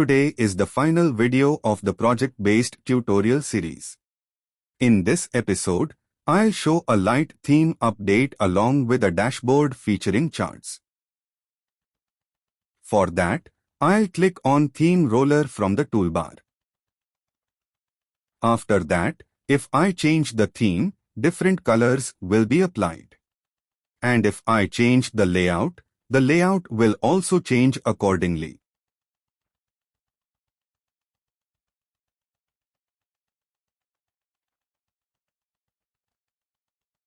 Today is the final video of the project-based tutorial series. In this episode, I'll show a light theme update along with a dashboard featuring charts. For that, I'll click on Theme Roller from the toolbar. After that, if I change the theme, different colors will be applied. And if I change the layout will also change accordingly.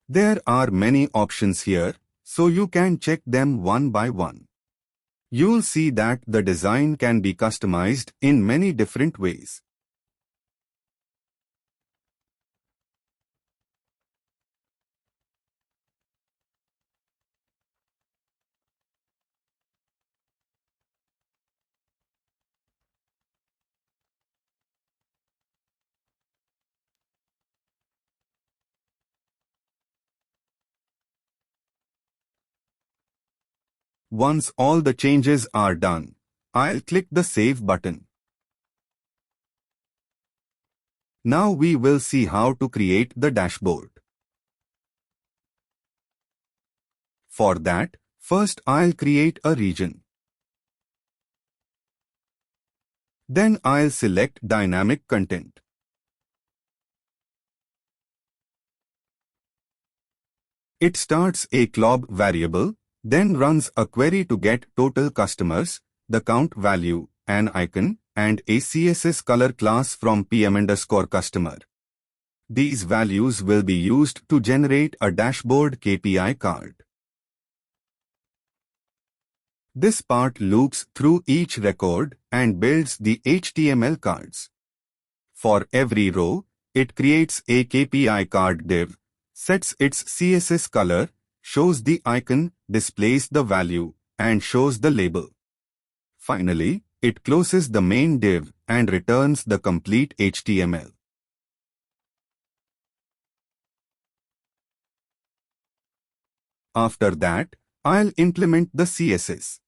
There are many options here, so you can check them one by one. You'll see that the design can be customized in many different ways. Once all the changes are done, I'll click the Save button. Now we will see how to create the dashboard. For that, first I'll create a region. Then I'll select Dynamic Content. It starts a CLOB variable, then runs a query to get total customers, the count value, an icon, and a CSS color class from PM_customer. These values will be used to generate a dashboard KPI card. This part loops through each record and builds the HTML cards. For every row, it creates a KPI card div, sets its CSS color, shows the icon, displays the value, and shows the label. Finally, it closes the main div and returns the complete HTML. After that, I'll implement the CSS.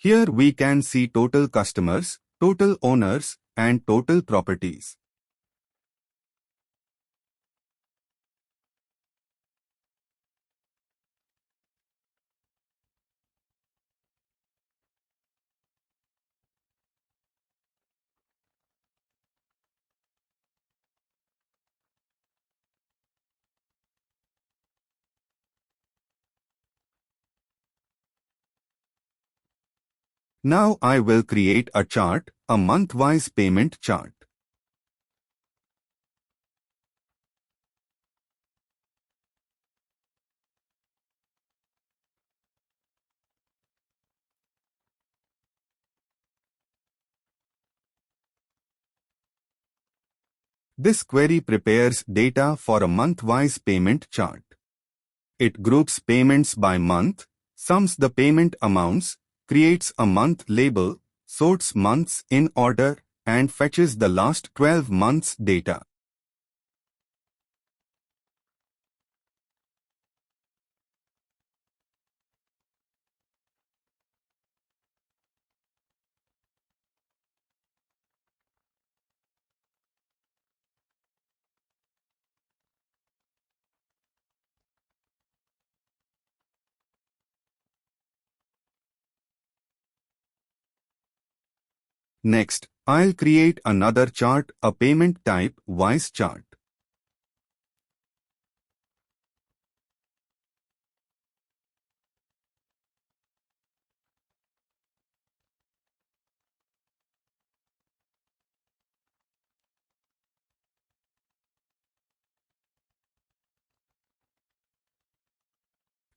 Here we can see total customers, total owners, and total properties. Now I will create a chart, a month-wise payment chart. This query prepares data for a month-wise payment chart. It groups payments by month, sums the payment amounts, creates a month label, sorts months in order, and fetches the last 12 months data. Next, I'll create another chart, a payment type wise chart.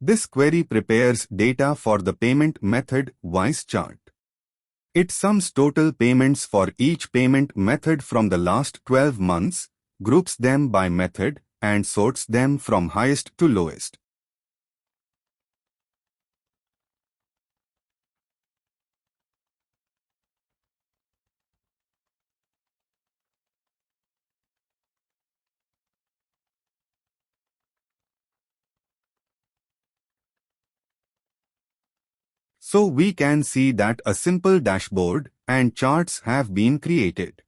This query prepares data for the payment method wise chart. It sums total payments for each payment method from the last 12 months, groups them by method, and sorts them from highest to lowest. So we can see that a simple dashboard and charts have been created.